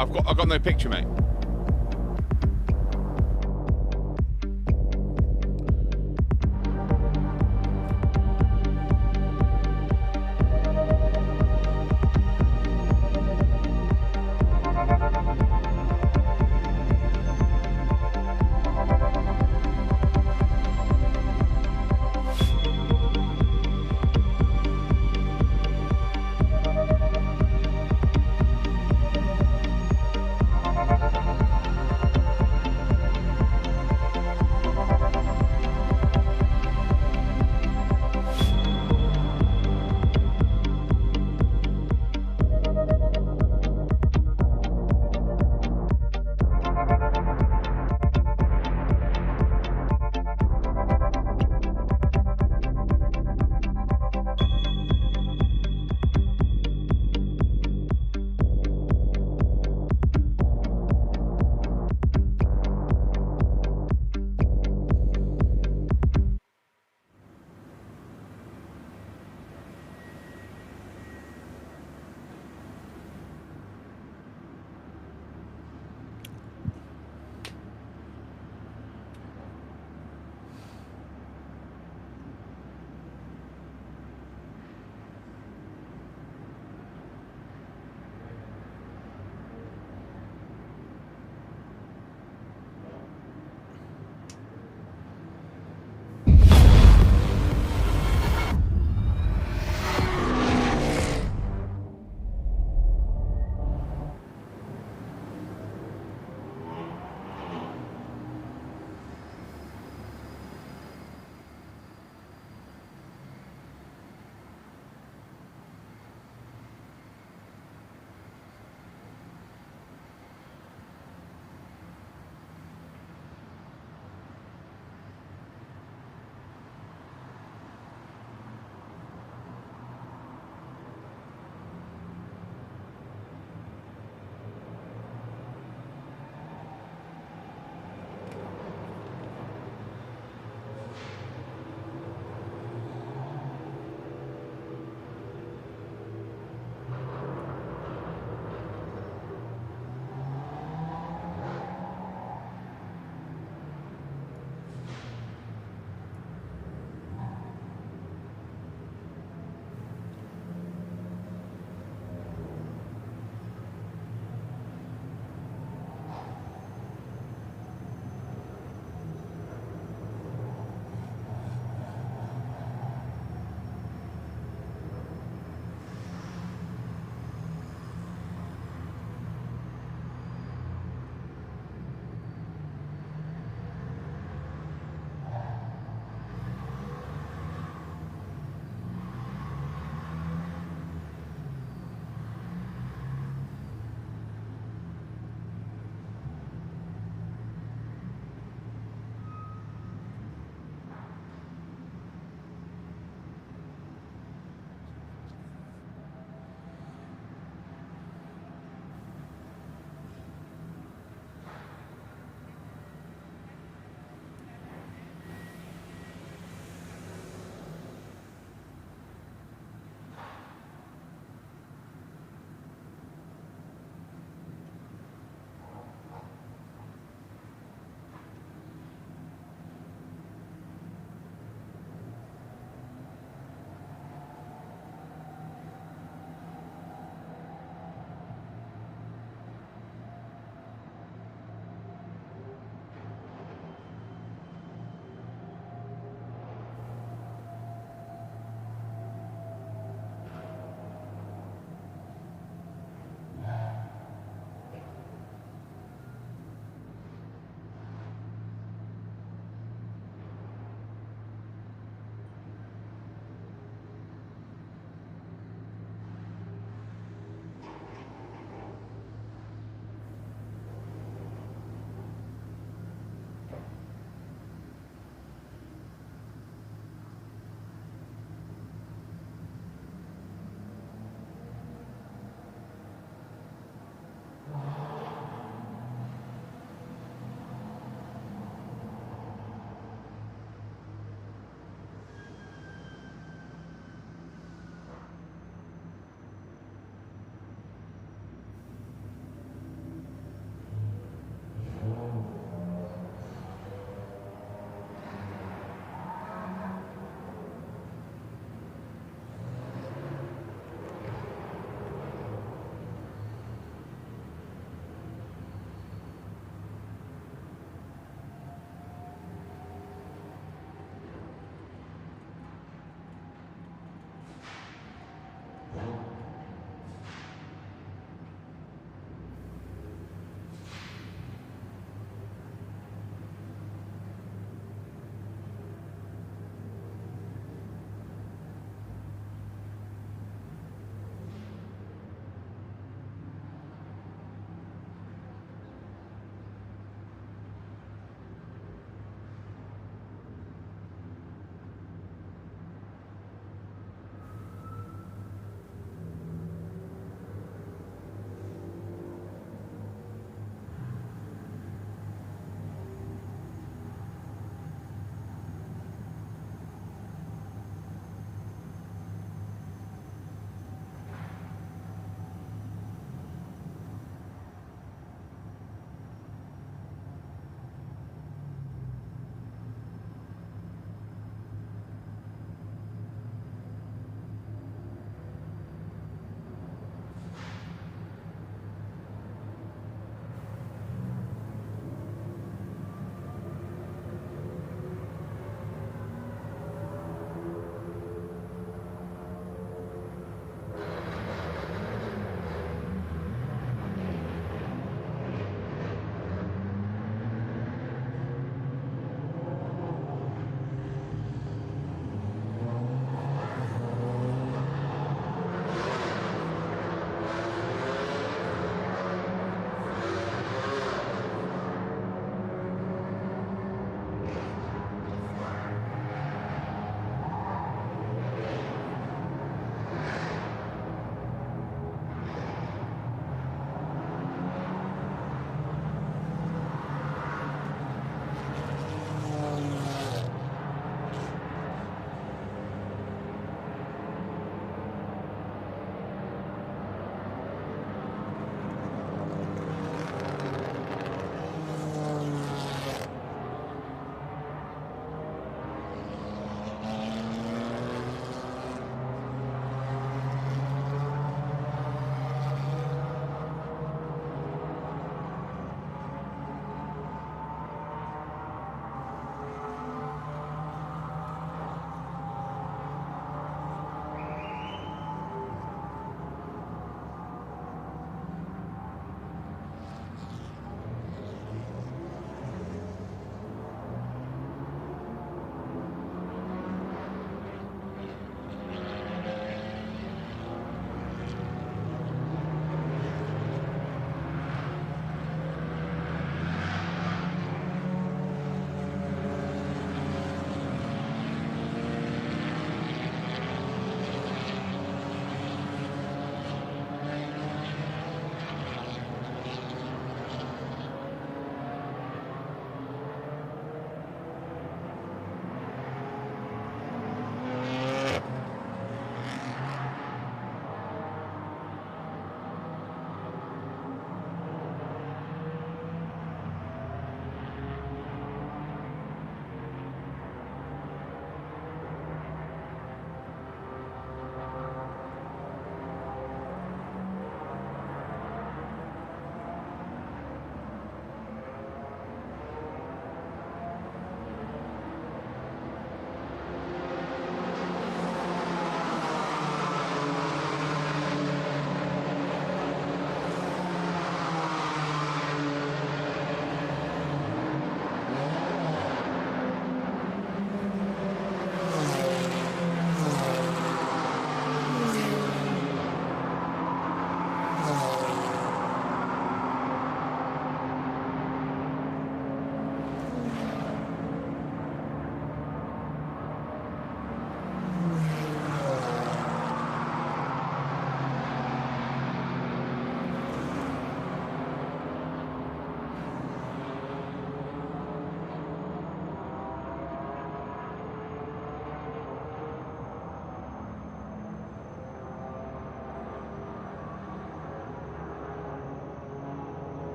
I've got no picture, mate.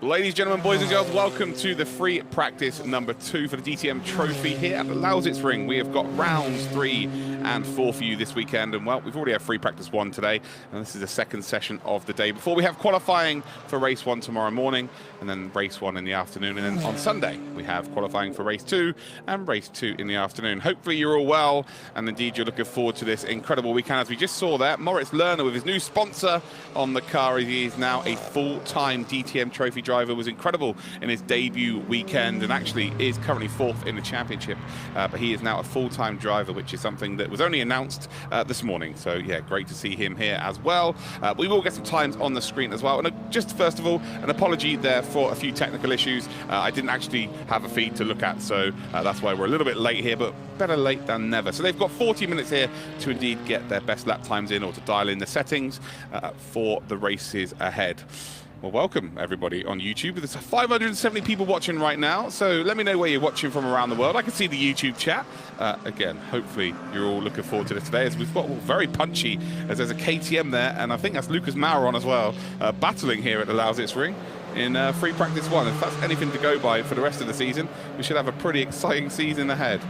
Ladies, gentlemen, boys and girls, welcome to the free practice number 2 for the DTM Trophy here at the Lausitzring. We have got rounds 3 and 4 for you this weekend, and well, we've already had free practice 1 today, and this is the second session of the day before we have qualifying for race 1 tomorrow morning, and then race 1 in the afternoon, and then on Sunday we have qualifying for race 2 and race 2 in the afternoon. Hopefully you're all well, and indeed you're looking forward to this incredible weekend. As we just saw there, Moritz Lerner with his new sponsor on the car. He is now a full-time DTM Trophy driver. Was incredible in his debut weekend and actually is currently 4th in the championship, but he is now a full-time driver, which is something that was only announced this morning. So yeah, great to see him here as well. We will get some times on the screen as well, and just first of all, an apology there for a few technical issues. I didn't actually have a feed to look at, so that's why we're a little bit late here, but better late than never. So they've got 40 minutes here to indeed get their best lap times in, or to dial in the settings for the races ahead. Well, welcome everybody on YouTube. There's 570 people watching right now, so let me know where you're watching from around the world. I can see the YouTube chat. Again, hopefully you're all looking forward to this today, as we've got very punchy, as there's a KTM there, and I think that's Lucas Maurer on as well, battling here at the Lausitzring in free practice 1. If that's anything to go by for the rest of the season, we should have a pretty exciting season ahead.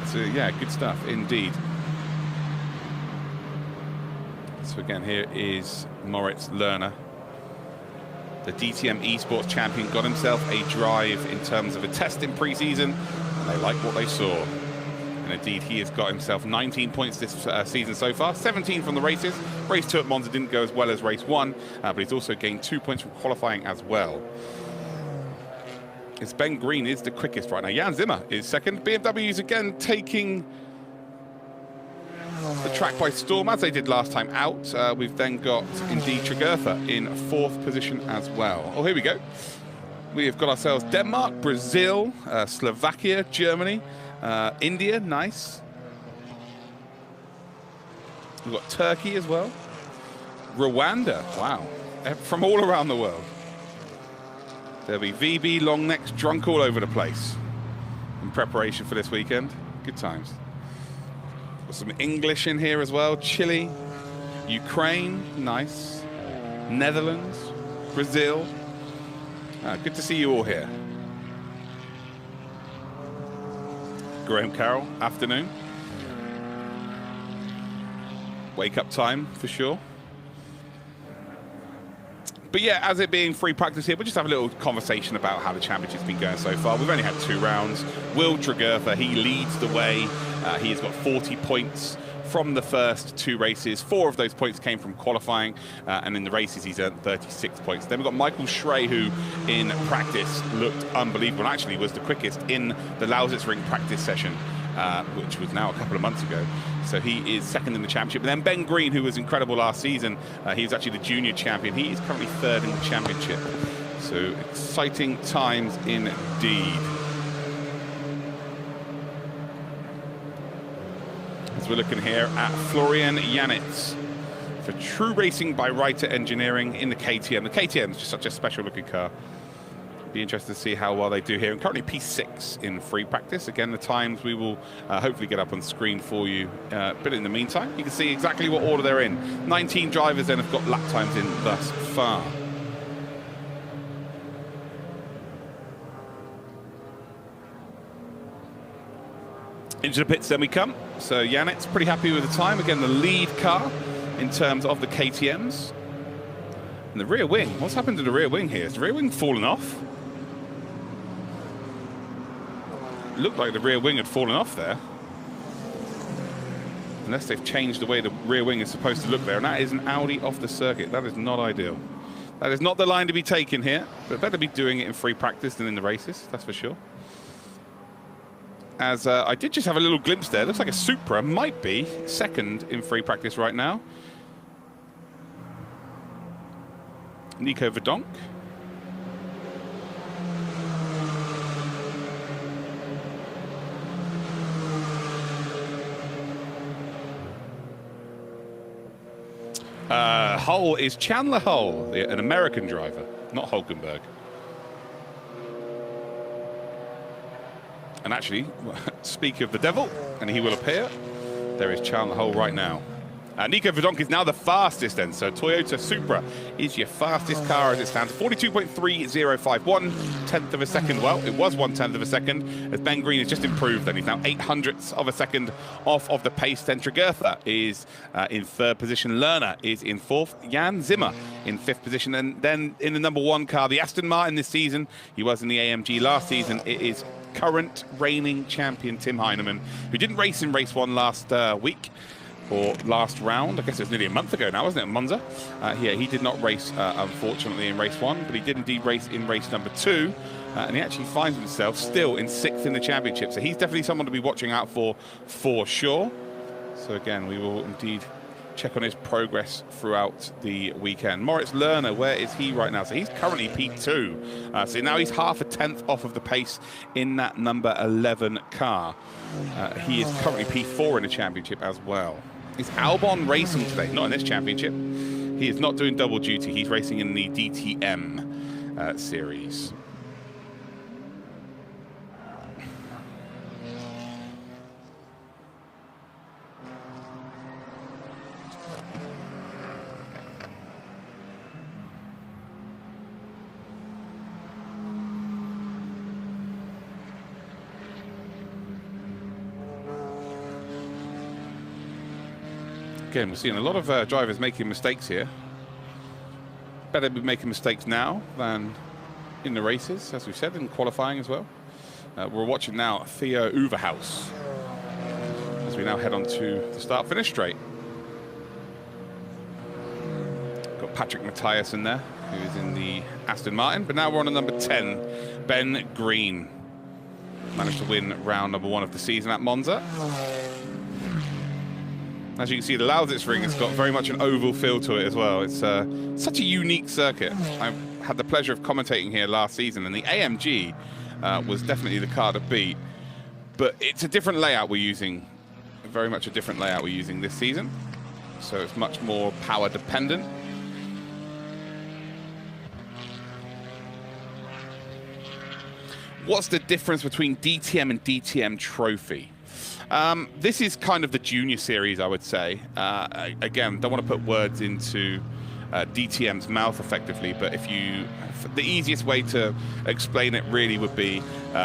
So yeah, good stuff indeed. So again, here is Moritz Lerner. The DTM Esports champion got himself a drive in terms of a test in pre-season, and they like what they saw. And indeed, he has got himself 19 points this season so far, 17 from the races. Race 2 at Monza didn't go as well as race 1, but he's also gained 2 points from qualifying as well. It's Ben Green is the quickest right now. Jan Zimmer is second. BMW is again taking the track by storm, as they did last time out. We've then got indeed Tregurtha in 4th position as well. Oh, here we go. We have got ourselves Denmark, Brazil, Slovakia, Germany, India, nice. We've got Turkey as well. Rwanda, wow. From all around the world. There'll be VB, long necks, drunk all over the place in preparation for this weekend. Good times. Some English in here as well. Chile, Ukraine, nice. Netherlands, Brazil. Good to see you all here. Graham Carroll, afternoon. Wake up time for sure. But yeah, as it being free practice here, we'll just have a little conversation about how the championship's been going so far. We've only had 2 rounds. Will Tregurtha, he leads the way. He has got 40 points from the first 2 races. 4 of those points came from qualifying, and in the races he's earned 36 points. Then we've got Michael Schrey, who in practice looked unbelievable, and actually was the quickest in the Lausitzring practice session, which was now a couple of months ago. So he is second in the championship. And then Ben Green, who was incredible last season, he was actually the junior champion. He is currently 3rd in the championship. So exciting times indeed. As we're looking here at Florian Janitz for True Racing by Reiter Engineering in the KTM. The KTM is just such a special looking car. Be interested to see how well they do here. And currently P6 in free practice. Again, the times we will hopefully get up on screen for you. But in the meantime, you can see exactly what order they're in. 19 drivers then have got lap times in thus far. Into the pits then we come. So Janet's pretty happy with the time. Again, the lead car in terms of the KTMs. And the rear wing, what's happened to the rear wing here? Is the rear wing fallen off? It looked like the rear wing had fallen off there. Unless they've changed the way the rear wing is supposed to look there. And that is an Audi off the circuit. That is not ideal. That is not the line to be taken here. But better be doing it in free practice than in the races, that's for sure. As I did just have a little glimpse there. Looks like a Supra might be second in free practice right now. Nico Verdonk. Hull is Chandler Hull, an American driver, not Hulkenberg. And actually, speak of the devil, and he will appear, there is Chandler Hull right now. Nico Verdonk is now the fastest then, so Toyota Supra is your fastest car as it stands. 42.3051, 1/10 of a second. Well, it was 1/10 of a second, as Ben Green has just improved then. He's now 0.08 of a second off of the pace. Then Tregertha is in 3rd position. Lerner is in 4th. Jan Zimmer in 5th position. And then in the number 1 car, the Aston Martin this season, he was in the AMG last season, it is current reigning champion Tim Heinemann, who didn't race in race 1 last week, or last round. I guess it was nearly a month ago now, wasn't it, Monza? Yeah, he did not race, unfortunately, in race 1, but he did indeed race in race number 2, and he actually finds himself still in 6th in the championship. So he's definitely someone to be watching out for sure. So again, we will indeed check on his progress throughout the weekend. Moritz Lerner, where is he right now? So he's currently P2. So now he's 0.5 off of the pace in that number 11 car. He is currently P4 in the championship as well. Is Albon racing today? Not in this championship. He is not doing double duty. He's racing in the DTM series. Again, we're seeing a lot of drivers making mistakes here. Better be making mistakes now than in the races, as we've said, in qualifying as well. We're watching now Theo Uverhaus as we now head on to the start-finish straight. Got Patrick Matthias in there, who is in the Aston Martin, but now we're on to number 10, Ben Green. Managed to win round number 1 of the season at Monza. As you can see, the Lausitzring has got very much an oval feel to it as well. It's such a unique circuit. I had the pleasure of commentating here last season, and the AMG was definitely the car to beat. But it's a different layout we're using, very much a different layout we're using this season. So it's much more power dependent. What's the difference between DTM and DTM Trophy? This is kind of the junior series, I would say. Again, don't want to put words into DTM's mouth effectively, but the easiest way to explain it really would be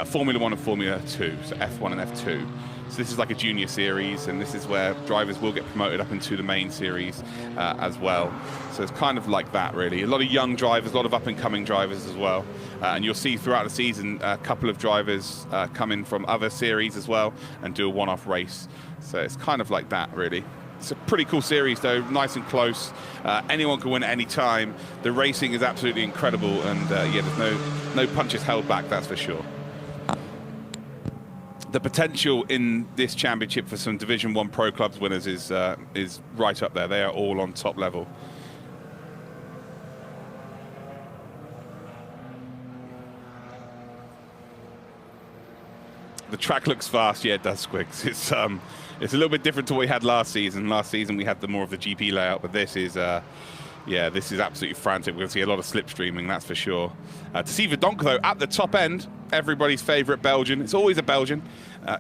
Formula 1 and Formula 2, so F1 and F2. So this is like a junior series, and this is where drivers will get promoted up into the main series as well. So it's kind of like that, really. A lot of young drivers, a lot of up-and-coming drivers as well. And you'll see throughout the season a couple of drivers come in from other series as well and do a one-off race. So it's kind of like that, really. It's a pretty cool series, though, nice and close. Anyone can win at any time. The racing is absolutely incredible, and yeah, there's no punches held back, that's for sure. The potential in this championship for some Division 1 Pro Clubs winners is right up there. They are all on top level. The track looks fast, yeah, it does, Squigs. It's a little bit different to what we had last season. Last season we had more of the GP layout, but this is yeah, this is absolutely frantic. We're going to see a lot of slipstreaming, that's for sure. To see Verdonk, though, at the top end, everybody's favourite Belgian. It's always a Belgian.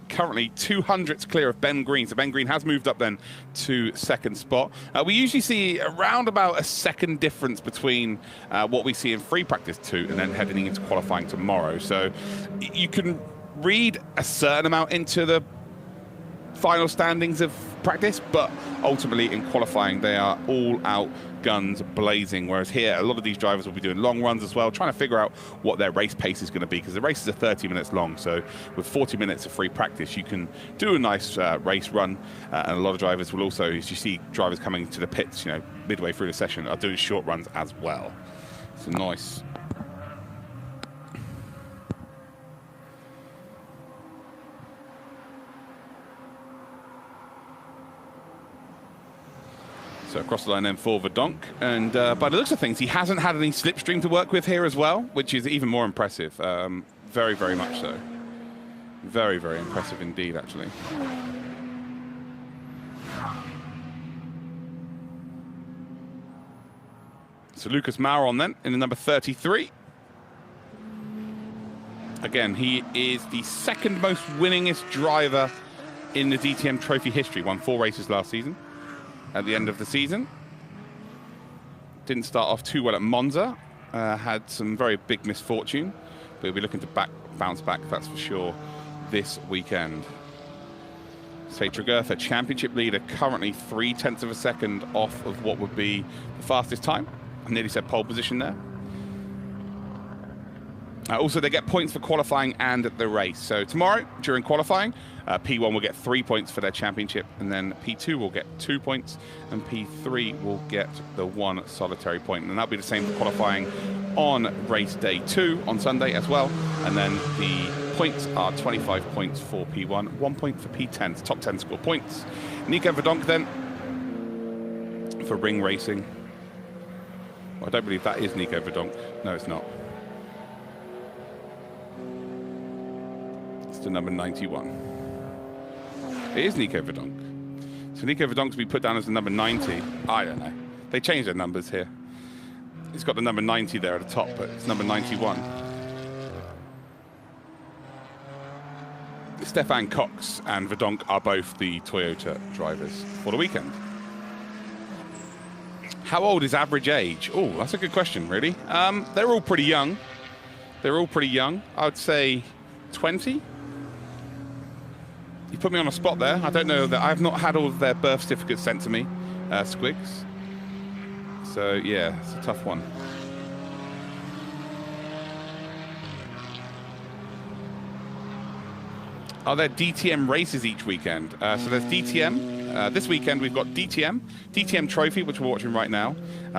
Currently 200ths clear of Ben Green. So Ben Green has moved up then to 2nd spot. We usually see around about a second difference between what we see in free practice 2 and then heading into qualifying tomorrow. So you can read a certain amount into the final standings of practice, but ultimately in qualifying they are all out guns blazing, whereas here a lot of these drivers will be doing long runs as well, trying to figure out what their race pace is going to be, because the races are 30 minutes long. So with 40 minutes of free practice you can do a nice race run, and a lot of drivers will also, as you see drivers coming to the pits, you know, midway through the session, are doing short runs as well. So nice. So across the line then for Verdonk, and by the looks of things, he hasn't had any slipstream to work with here as well, which is even more impressive. Very, very much so. Very, very impressive indeed, actually. So Lucas Mauron then in the number 33. Again, he is the 2nd most winningest driver in the DTM Trophy history. Won 4 races last season. at the end of the season. Didn't start off too well at Monza. Had some very big misfortune. But we'll be looking to bounce back, that's for sure, this weekend. Say Tregurtha, championship leader, currently 0.3 of a second off of what would be the fastest time. I nearly said pole position there. Also, they get points for qualifying and at the race. So tomorrow, during qualifying, P1 will get 3 points for their championship, and then P2 will get 2 points, and P3 will get the 1 solitary point. And that'll be the same for qualifying on race day 2 on Sunday as well. And then the points are 25 points for P1, 1 point for P10. Top 10 score points. Nico Verdonk then for ring racing. Well, I don't believe that is Nico Verdonk. No, it's not. It's the number 91. It is Nico Verdonk. So Nico Verdonk to be put down as the number 90. I don't know. They changed their numbers here. It's got the number 90 there at the top, but it's number 91. Stefan Cox and Verdonk are both the Toyota drivers for the weekend. How old is average age? Oh, that's a good question, really. They're all pretty young. They're all pretty young. I would say 20. You put me on a spot there. I don't know that. I've not had all of their birth certificates sent to me, Squigs. So, yeah, it's a tough one. Are there DTM races each weekend? So there's DTM. This weekend we've got DTM Trophy, which we're watching right now.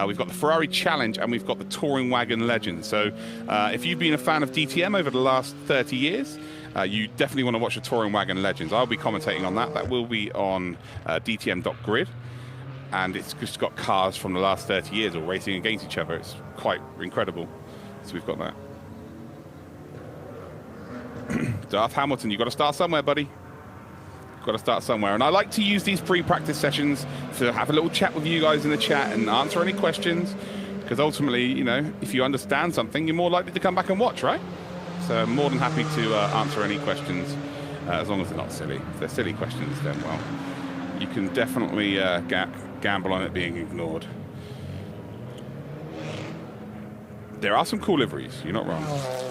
We've got the Ferrari Challenge, and we've got the Touring Wagon Legends. So if you've been a fan of DTM over the last 30 years, you definitely want to watch the Touring Wagon Legends. I'll be commentating on that. That will be on DTM.grid. And it's just got cars from the last 30 years all racing against each other. It's quite incredible. So we've got that. Darth Hamilton, you've got to start somewhere, buddy. You've got to start somewhere. And I like to use these pre-practice sessions to have a little chat with you guys in the chat and answer any questions. Because ultimately, you know, if you understand something, you're more likely to come back and watch, right? So I'm more than happy to answer any questions, as long as they're not silly. If they're silly questions, then, well, you can definitely gamble on it being ignored. There are some cool liveries, you're not wrong.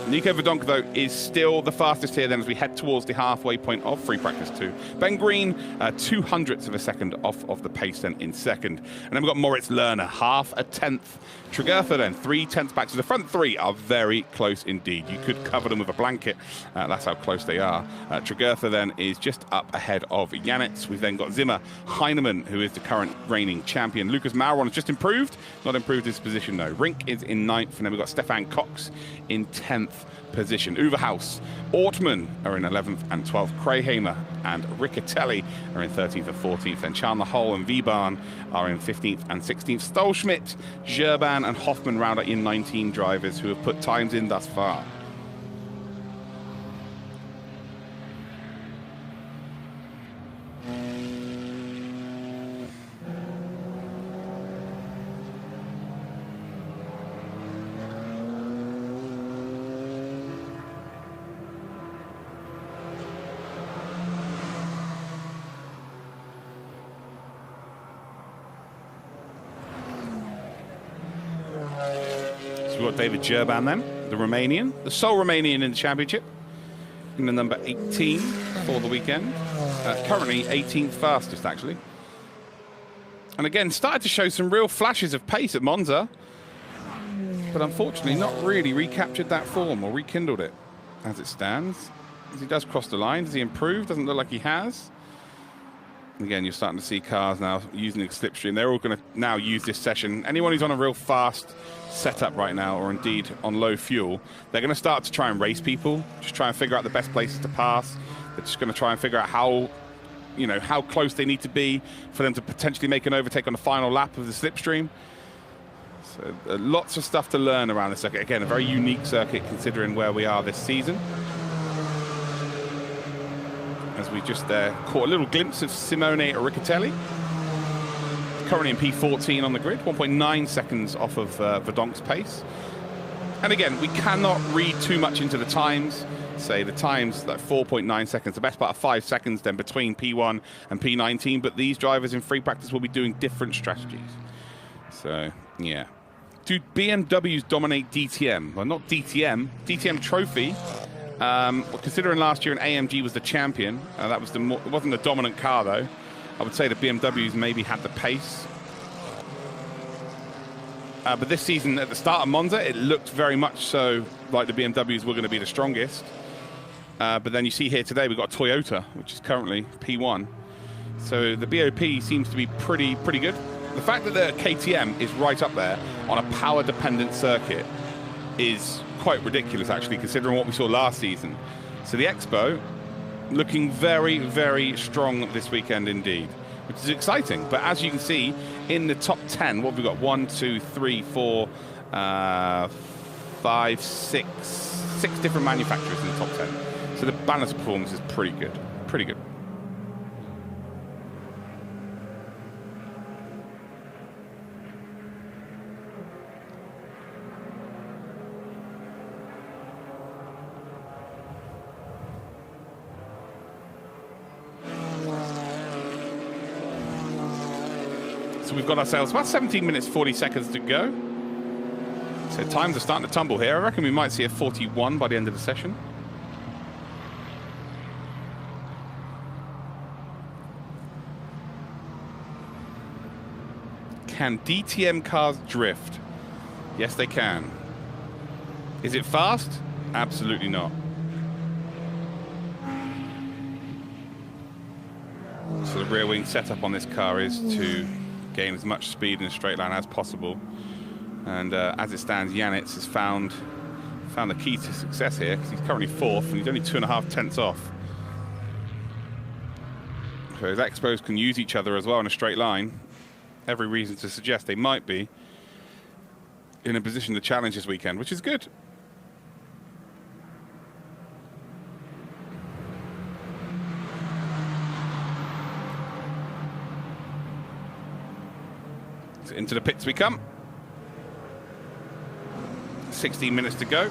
Nico Verdonk, though, is still the fastest here then as we head towards the halfway point of free practice 2. Ben Green, 0.02 of a second off of the pace then in second. And then we've got Moritz Lerner, 0.5 tenth. Tregurtha then, 0.3 back. So the front three are very close indeed. You could cover them with a blanket. That's how close they are. Tregurtha then is just up ahead of Janitz. We've then got Zimmer, Heinemann, who is the current reigning champion. Lucas Mauron has just improved. Not improved his position, though. Rink is in 9th, and then we've got Stefan Cox in 10th position. Uverhaus, Ortmann are in 11th and 12th. Krayhamer and Riccatelli are in 13th and 14th. Then Chandler Hole and Wiebahn are in 15th and 16th. Stolschmidt, Gerban and Hoffman round out in 19 drivers who have put times in thus far. We've got David Gerban then, the Romanian, the sole Romanian in the championship, in the number 18 for the weekend. Currently 18th fastest, actually. And again, started to show some real flashes of pace at Monza, but unfortunately not really recaptured that form or rekindled it as it stands. As he does cross the line, does he improve? Doesn't look like he has. Again, you're starting to see cars now using the slipstream. They're all going to now use this session. Anyone who's on a real fast setup right now, or indeed on low fuel, they're going to start to try and race people, just try and figure out the best places to pass. They're just going to try and figure out how, you know, how close they need to be for them to potentially make an overtake on the final lap of the slipstream. So lots of stuff to learn around the circuit. Again, a very unique circuit considering where we are this season. As we just caught a little glimpse of Simone Riccatelli. Currently in P14 on the grid, 1.9 seconds off of Verdonk's pace. And again, we cannot read too much into the times. say the time's like 4.9 seconds, the best part of 5 seconds then between P1 and P19, but these drivers in free practice will be doing different strategies. So, yeah. Do BMWs dominate DTM? Well, not DTM. DTM Trophy. Well, considering last year an AMG was the champion, that was it wasn't the dominant car though. I would say the BMWs maybe had the pace. But this season, at the start of Monza, it looked very much so like the BMWs were going to be the strongest. But then you see here today, we've got a Toyota, which is currently P1. So the BOP seems to be pretty good. The fact that the KTM is right up there on a power-dependent circuit is quite ridiculous, actually, considering what we saw last season. So the Expo looking very, very strong this weekend indeed, which is exciting. But as you can see, in the top 10, what have we got? 1, 2, 3, 4, 5, 6 different manufacturers in the top 10. So the balance of performance is pretty good, pretty good. So we've got ourselves about 17 minutes, 40 seconds to go. So times are starting to tumble here. I reckon we might see a 41 by the end of the session. Can DTM cars drift? Yes, they can. Is it fast? Absolutely not. So the rear wing setup on this car is to gain as much speed in a straight line as possible. And as it stands, Janitz has found the key to success here, because he's currently 4th and he's only 2.5 tenths off. So his Expos can use each other as well in a straight line. Every reason to suggest they might be in a position to challenge this weekend, which is good. So into the pits we come. 16 minutes to go.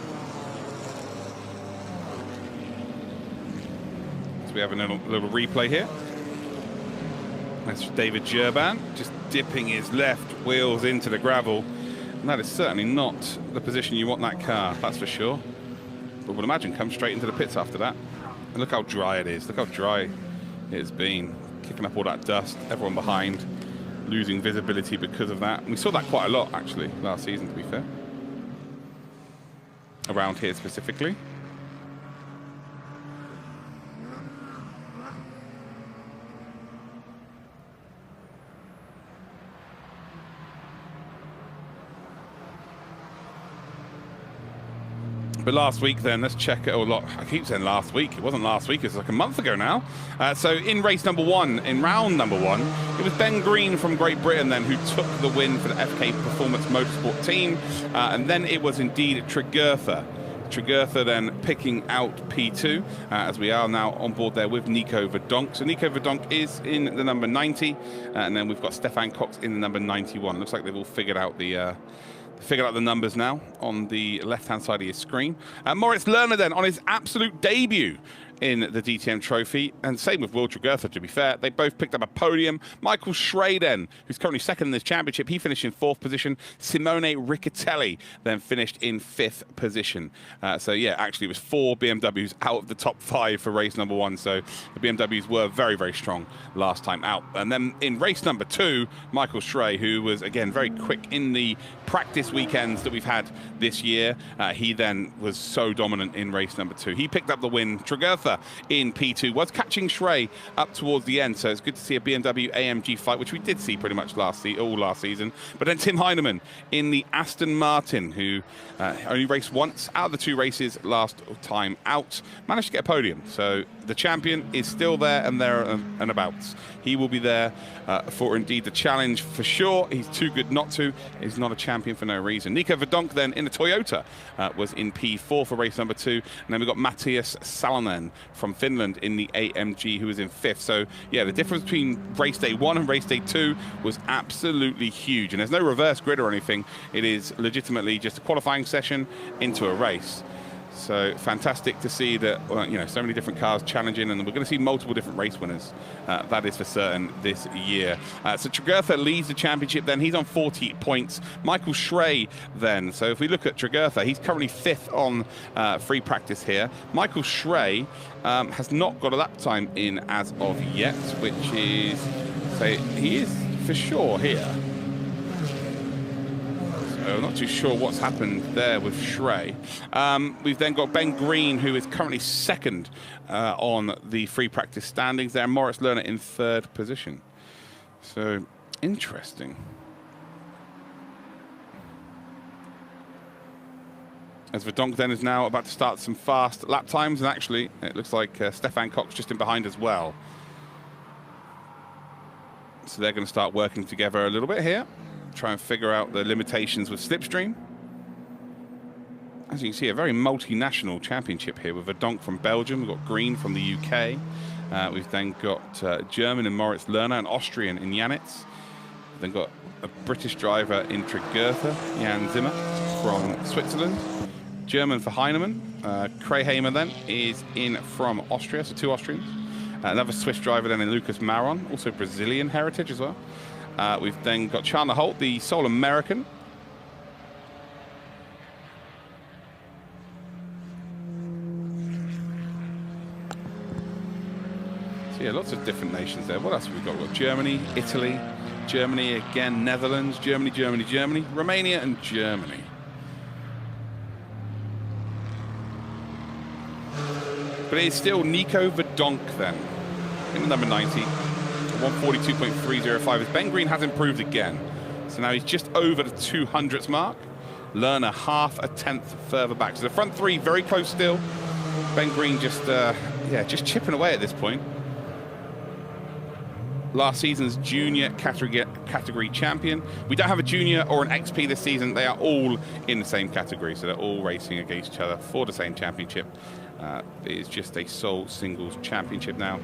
So we have a little replay here. That's David Gerban just dipping his left wheels into the gravel. And that is certainly not the position you want that car, that's for sure. But would imagine come straight into the pits after that. And look how dry it is. Look how dry it has been. Kicking up all that dust, everyone behind, losing visibility because of that. And we saw that quite a lot, actually, last season, to be fair. Around here specifically. But last week then, let's check it. I keep saying last week. It wasn't last week. It was like a month ago now. So in race number 1, in round number 1, it was Ben Green from Great Britain then who took the win for the FK Performance Motorsport team. And then it was indeed Tregurtha. Tregurtha then picking out P2, as we are now on board there with Nico Verdonk. So Nico Verdonk is in the number 90, and then we've got Stefan Cox in the number 91. Looks like they've all figured out the numbers now on the left-hand side of your screen. Moritz Lerner then on his absolute debut in the DTM Trophy, and same with Will Tregurtha, to be fair. They both picked up a podium. Michael Schraden, who's currently 2nd in this championship, he finished in 4th position. Simone Riccatelli then finished in 5th position. So yeah, actually it was 4 BMWs out of the top 5 for race number 1, so the BMWs were very, very strong last time out. And then in race number 2, Michael Schraden, who was, again, very quick in the practice weekends that we've had this year, he then was so dominant in race number 2. He picked up the win. Tregurtha in P2 was catching Schraden up towards the end, so it's good to see a BMW AMG fight, which we did see pretty much all last season. But then Tim Heinemann in the Aston Martin, who only raced once out of the 2 races last time out, managed to get a podium. So the champion is still there and abouts. He will be there for indeed the challenge for sure. He's too good not to. He's not a champion for no reason. Nico Verdonk then in the Toyota was in P4 for race number 2. And then we've got Matthias Salonen from Finland in the AMG, who was in 5th. So yeah, the difference between race day 1 and race day 2 was absolutely huge. And there's no reverse grid or anything. It is legitimately just a qualifying session into a race. So fantastic to see that, well, you know, so many different cars challenging, and we're going to see multiple different race winners. That is for certain this year. So Tregurtha leads the championship then. He's on 40 points. Michael Schrey then. So if we look at Tregurtha, he's currently 5th on free practice here. Michael Schrey has not got a lap time in as of yet, which is, so he is for sure here. I'm not too sure what's happened there with Schrey. We've then got Ben Green, who is currently 2nd on the free practice standings there. Moritz Lerner in 3rd position. So, interesting. As Verdonk then is now about to start some fast lap times, and actually, it looks like Stefan Cox just in behind as well. So they're going to start working together a little bit here. Try and figure out the limitations with slipstream. As you can see, a very multinational championship here with Verdonk from Belgium. We've got Green from the UK. We've then got German in Moritz Lerner and Austrian in Janitz. We've then got a British driver in Tregurtha, Jan Zimmer from Switzerland. German for Heinemann. Krayhamer then is in from Austria, so 2 Austrians. Another Swiss driver then in Lucas Maron, also Brazilian heritage as well. We've then got Chandler Holt, the sole American. So yeah, lots of different nations there. What else have we got? We've got Germany, Italy, Germany again, Netherlands, Germany, Germany, Germany, Romania and Germany. But it's still Nico Verdonk then, in the number 90. 142.305 as Ben Green has improved again. So now he's just over the 200th mark. Lerner half a tenth further back. So the front 3 very close still. Ben Green just chipping away at this point. Last season's junior category champion. We don't have a junior or an XP this season. They are all in the same category, so they're all racing against each other for the same championship. It is just a sole singles championship now.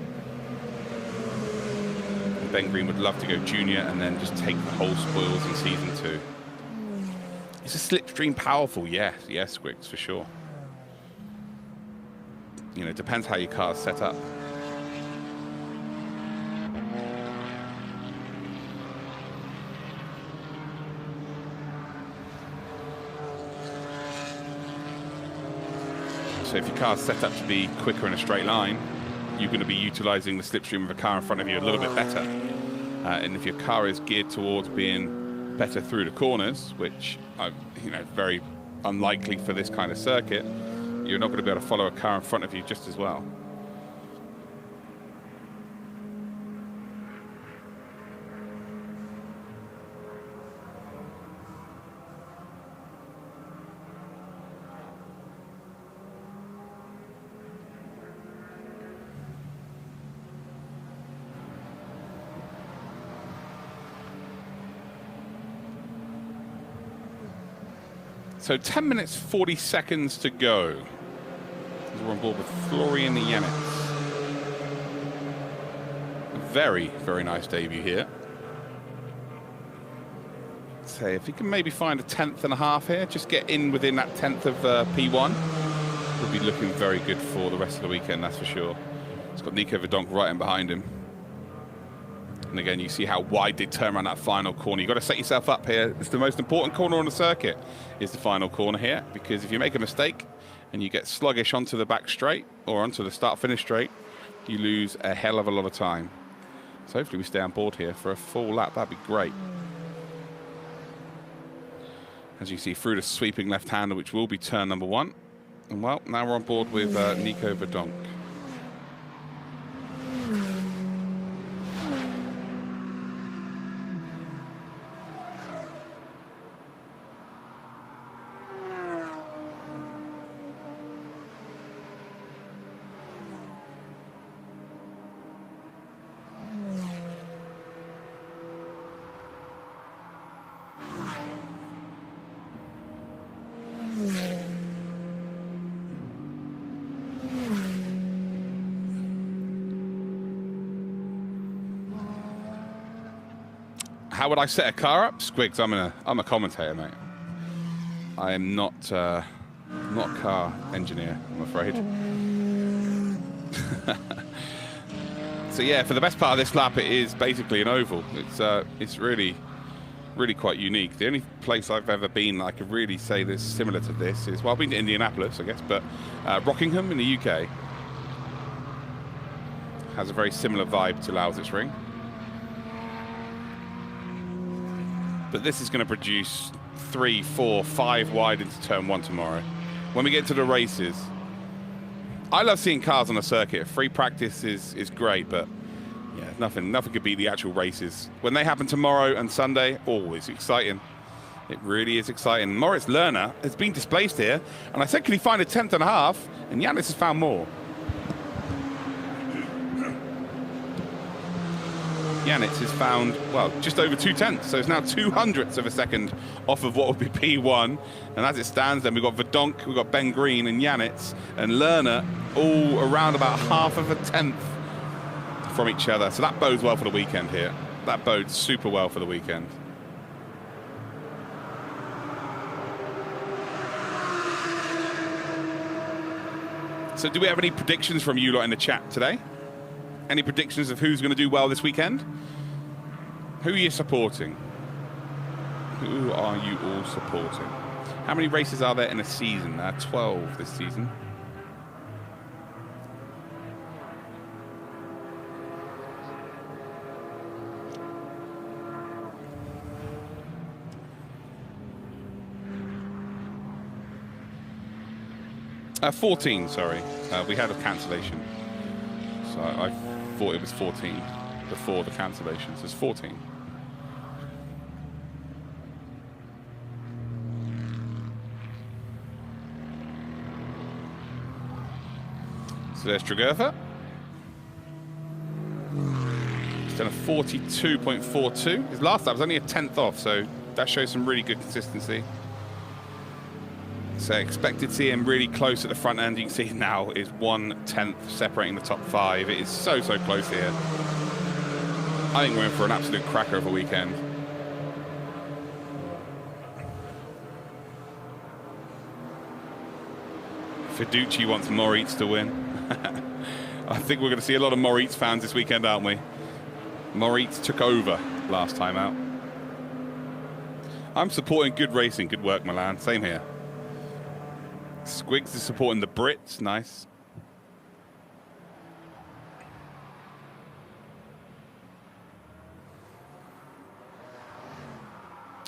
Ben Green would love to go junior and then just take the whole spoils in season 2. Is a slipstream powerful? Yes, Squigs, for sure. You know, it depends how your car's set up. So if your car's set up to be quicker in a straight line, you're going to be utilizing the slipstream of a car in front of you a little bit better. And if your car is geared towards being better through the corners, which are, you know, very unlikely for this kind of circuit, you're not going to be able to follow a car in front of you just as well. So 10 minutes, 40 seconds to go. We're on board with Florian Janitz. Very, very nice debut here. So if he can maybe find a 10th and a half here, just get in within that 10th of P1, we'll be looking very good for the rest of the weekend, that's for sure. It's got Nico Verdonk right in behind him. And again, you see how wide they turn around that final corner. You've got to set yourself up here. It's the most important corner on the circuit, is the final corner here, because if you make a mistake and you get sluggish onto the back straight or onto the start-finish straight, you lose a hell of a lot of time. So hopefully we stay on board here for a full lap. That'd be great. As you see, through the sweeping left-hander, which will be turn number 1. And well, now we're on board with Nico Verdonk. How would I set a car up? Squigs, I'm a commentator, mate. I am not I'm not a car engineer, I'm afraid. So yeah, for the best part of this lap, it is basically an oval. It's really quite unique. The only place I've ever been I could really say this similar to this is, well, I've been to Indianapolis, I guess, but Rockingham in the UK has a very similar vibe to Lausitzring. But this is going to produce 3, 4, 5 wide into turn 1 tomorrow. When we get to the races, I love seeing cars on a circuit. Free practice is great, but yeah, nothing could beat the actual races. When they happen tomorrow and Sunday, always exciting. It really is exciting. Moritz Lerner has been displaced here, and I said, can he find a 10th and a half? And Yanis has found more. Yanis has found, well, just over 2/10, so it's now 200ths of a second off of what would be P1. And as it stands, then we've got Verdonk, we've got Ben Green and Yanis and Lerner all around about half of a 10th from each other. So that bodes well for the weekend here. That bodes super well for the weekend. So do we have any predictions from you lot in the chat today? Any predictions of who's going to do well this weekend? Who are you supporting? Who are you all supporting? How many races are there in a season? 12 this season. Uh, 14, sorry. We had a cancellation. So I thought it was 14 before the cancellations. It's 14. So there's Tregurtha. He's done a 42.42. His last lap was only a 10th off, so that shows some really good consistency. So expected to see him really close at the front end. You can see now is 1/10 separating the top 5. It is so close here. I think we're in for an absolute cracker of a weekend. Fiducci wants Moritz to win. I think we're going to see a lot of Moritz fans this weekend, aren't we? Moritz took over last time out. I'm supporting good racing. Good work, Milan. Same here. Squigs is supporting the Brits. Nice.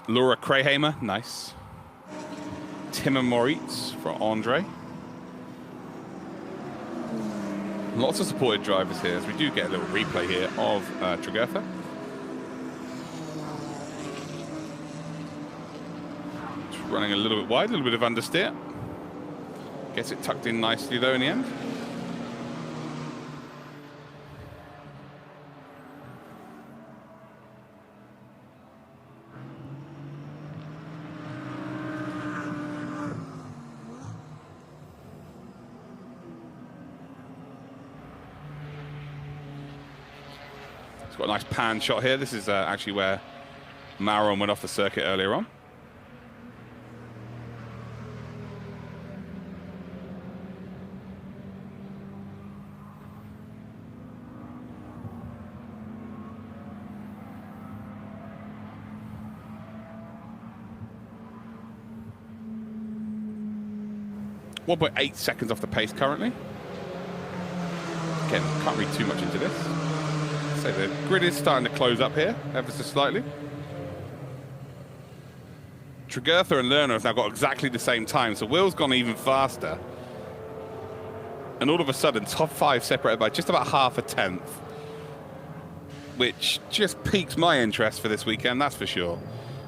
Laura Krahamer. Nice. Timmer Moritz for Andre. Lots of supported drivers here, as we do get a little replay here of Tregurtha. Just running a little bit wide, a little bit of understeer. Gets it tucked in nicely though in the end. It's got a nice pan shot here. This is actually where Maron went off the circuit earlier on. .8 seconds off the pace currently. Again, can't read too much into this. So the grid is starting to close up here, ever so slightly. Tregurtha and Lerner have now got exactly the same time, so Will's gone even faster. And all of a sudden, top 5 separated by just about half a 10th, which just piques my interest for this weekend, that's for sure.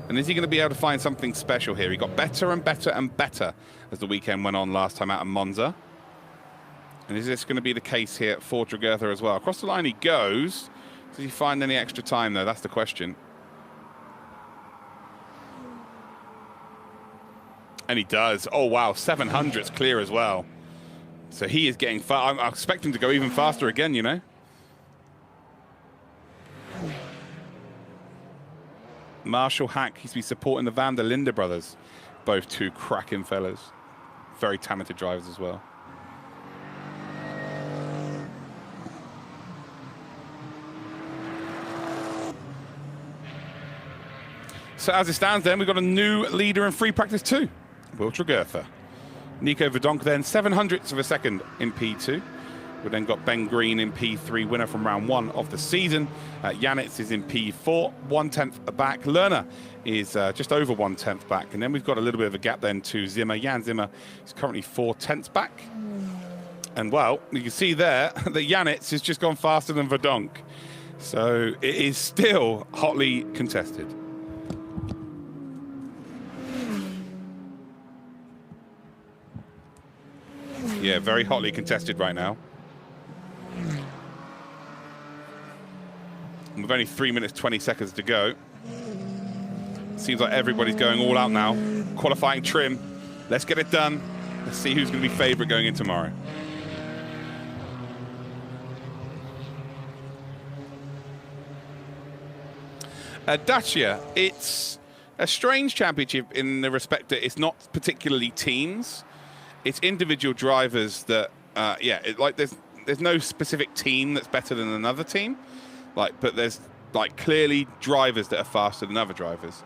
And is he going to be able to find something special here? He got better and better and better as the weekend went on last time out in Monza. And is this going to be the case here for Tregurtha as well? Across the line he goes. Does he find any extra time, though? That's the question. And he does. Oh, wow. 700's clear as well. So he is getting far. I expect him to go even faster again, you know. Marshall Hack, he's been supporting the Van der Linde brothers. Both two cracking fellas. very talented drivers as well. So as it stands then, we've got a new leader in free practice 2, Will Tregurtha. Nico Verdonk then 700ths of a second in P2. We've then got Ben Green in P3, winner from round 1 of the season. Janitz is in P4, 1/10 back. Lerner is just over 1/10 back. And then we've got a little bit of a gap then to Zimmer. Jan Zimmer is currently 4/10 back. And well, you can see there that Janitz has just gone faster than Verdonk. So it is still hotly contested. Yeah, very hotly contested right now. And with only 3 minutes, 20 seconds to go. Seems like everybody's going all out now. Qualifying trim. Let's get it done. Let's see who's going to be favourite going in tomorrow. Dacia, it's a strange championship in the respect that it's not particularly teams. It's individual drivers that, there's no specific team that's better than another team, but there's clearly drivers that are faster than other drivers.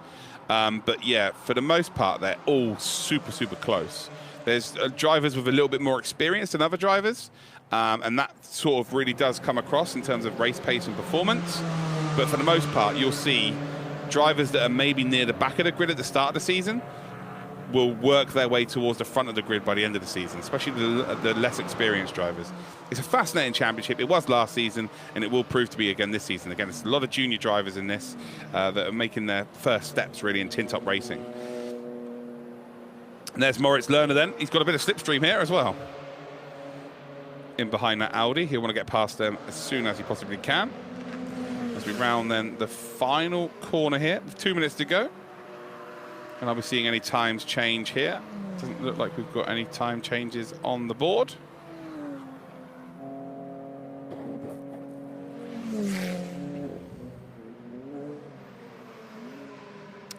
But yeah, for the most part, they're all super, super close. There's drivers with a little bit more experience than other drivers, and that sort of really does come across in terms of race pace and performance. But for the most part, you'll see drivers that are maybe near the back of the grid at the start of the season will work their way towards the front of the grid by the end of the season, especially the less experienced drivers. It's a fascinating championship. It was last season, and it will prove to be again this season. Again, it's a lot of junior drivers in this that are making their first steps really in tin-top racing. And there's Moritz Lerner then. He's got a bit of slipstream here as well. In behind that Audi. He'll want to get past them as soon as he possibly can. As we round then the final corner here, with 2 minutes to go. And I'll be seeing any times change here. Doesn't look like we've got any time changes on the board.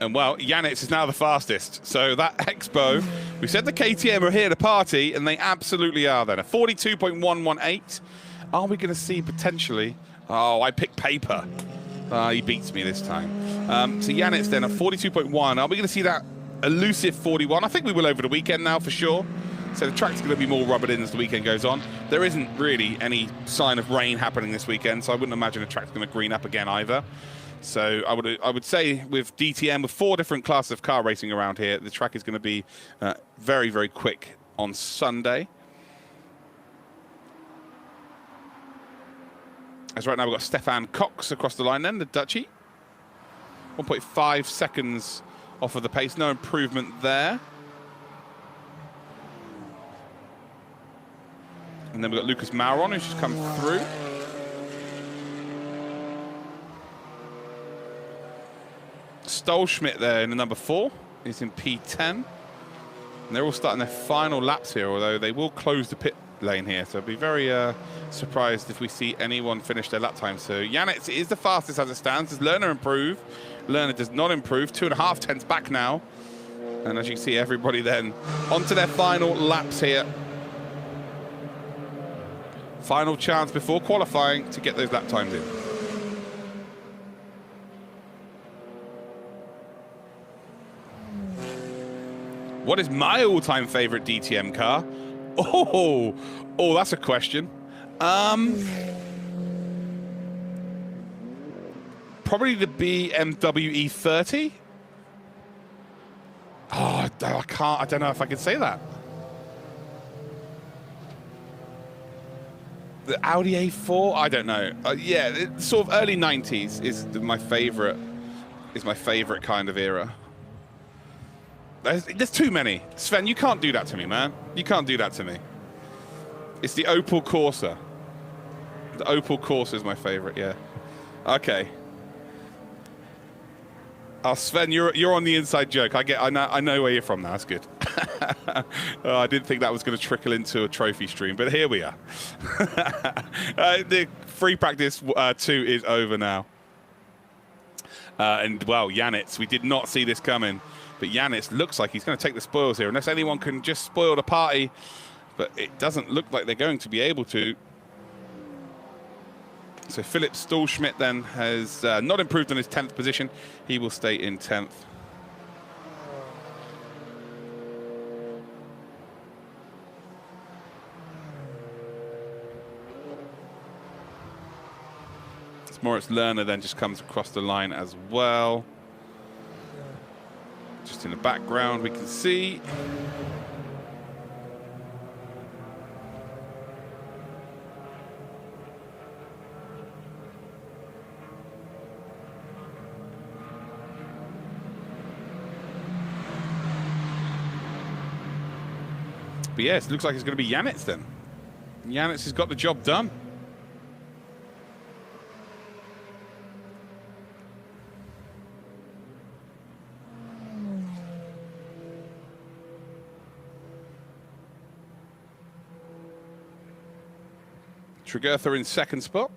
And well, Janitz is now the fastest. So that Expo, we said the KTM are here to party, and they absolutely are then. A 42.118. Are we going to see potentially... Oh, I picked paper. He beats me this time. So Janitz then at 42.1. Are we going to see that elusive 41? I think we will over the weekend now for sure. So the track's going to be more rubbered in as the weekend goes on. There isn't really any sign of rain happening this weekend, so I wouldn't imagine the track's going to green up again either. So I would say with DTM, with 4 different classes of car racing around here, the track is going to be very, very quick on Sunday. As right now we've got Stefan Cox across the line then, the Dutchie. 1.5 seconds off of the pace, no improvement there. And then we've got Lucas Mauron, who's just come through. Stolschmidt there in the number 4. He's in P10. And they're all starting their final laps here, although they will close the pit lane here. So I'd be very surprised if we see anyone finish their lap time. So Janitz is the fastest as it stands. Does Lerner improve? Lerner does not improve. 2.5 tenths back now. And as you can see, everybody then onto their final laps here. Final chance before qualifying to get those lap times in. What is my all-time favorite DTM car? Oh, that's a question. Probably the BMW E30. Oh, I don't know if I can say that. The Audi A4, I don't know. Yeah, it's sort of early 90s is my favorite kind of era. There's too many. Sven, you can't do that to me, man. You can't do that to me. It's the Opel Corsa. The Opel Corsa is my favorite, yeah. Okay. Oh, Sven, you're on the inside joke. I know where you're from now. That's good. I didn't think that was going to trickle into a trophy stream, but here we are. The free practice 2 is over now. And well, Janitz, we did not see this coming. But Janitz looks like he's going to take the spoils here, unless anyone can just spoil the party. But it doesn't look like they're going to be able to. So Philipp Stallschmidt then has not improved on his 10th position. He will stay in 10th. Moritz Lerner then just comes across the line as well. Just in the background we can see. But yes, it looks like it's going to be Janitz then. Janitz has got the job done. Tregurtha in second spot.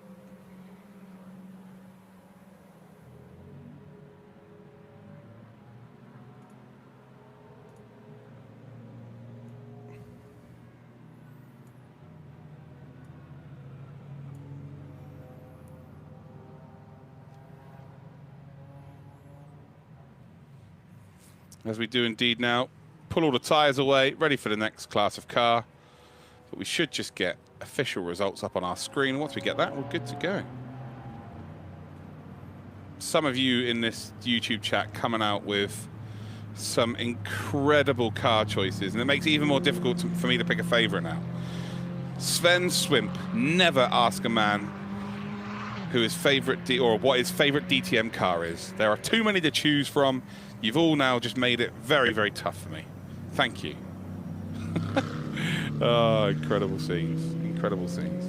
As we do indeed now, pull all the tyres away, ready for the next class of car. But we should just get official results up on our screen. Once we get that, we're good to go. Some of you in this YouTube chat coming out with some incredible car choices, and it makes it even more difficult for me to pick a favourite now. Sven Swimp, never ask a man who his favourite or what his favourite DTM car is. There are too many to choose from. You've all now just made it very, very tough for me. Thank you. Oh, incredible scenes. Incredible scenes.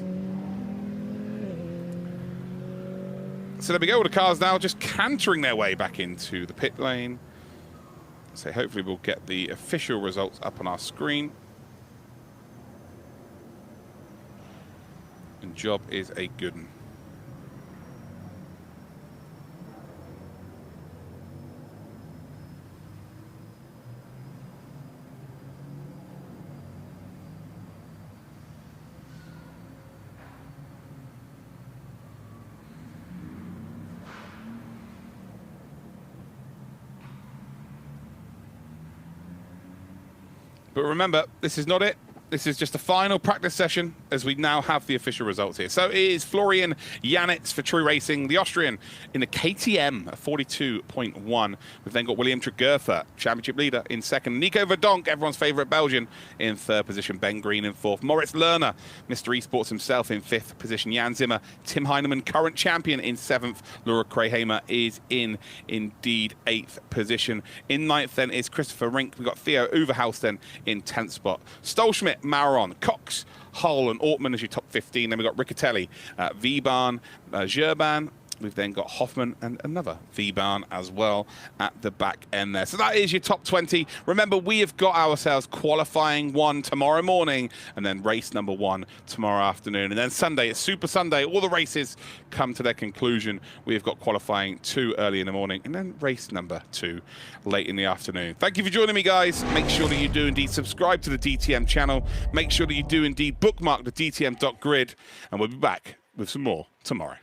So there we go. All the cars now just cantering their way back into the pit lane. So hopefully we'll get the official results up on our screen. And job is a good one. But remember, this is not it. This is just a final practice session as we now have the official results here. So it is Florian Janitz for True Racing, the Austrian in the KTM at 42.1. We've then got William Tregurtha, championship leader, in second. Nico Verdonk, everyone's favourite Belgian, in third position. Ben Green in fourth. Moritz Lerner, Mr. Esports himself, in fifth position. Jan Zimmer, Tim Heinemann, current champion, in seventh. Laura Krahamer is in indeed eighth position. In ninth then is Christopher Rink. We've got Theo Overhaus then in 10th spot. Stolschmidt, Maron, Cox, Hull and Ortmann as your top 15. Then we've got Riccatelli, Vebahn, Gerban. We've then got Hoffman and another Vebahn as well at the back end there. So that is your top 20. Remember, we have got ourselves qualifying 1 tomorrow morning and then race number 1 tomorrow afternoon. And then Sunday, it's Super Sunday. All the races come to their conclusion. We've got qualifying 2 early in the morning and then race number 2 late in the afternoon. Thank you for joining me, guys. Make sure that you do indeed subscribe to the DTM channel. Make sure that you do indeed bookmark the DTM.grid. And we'll be back with some more tomorrow.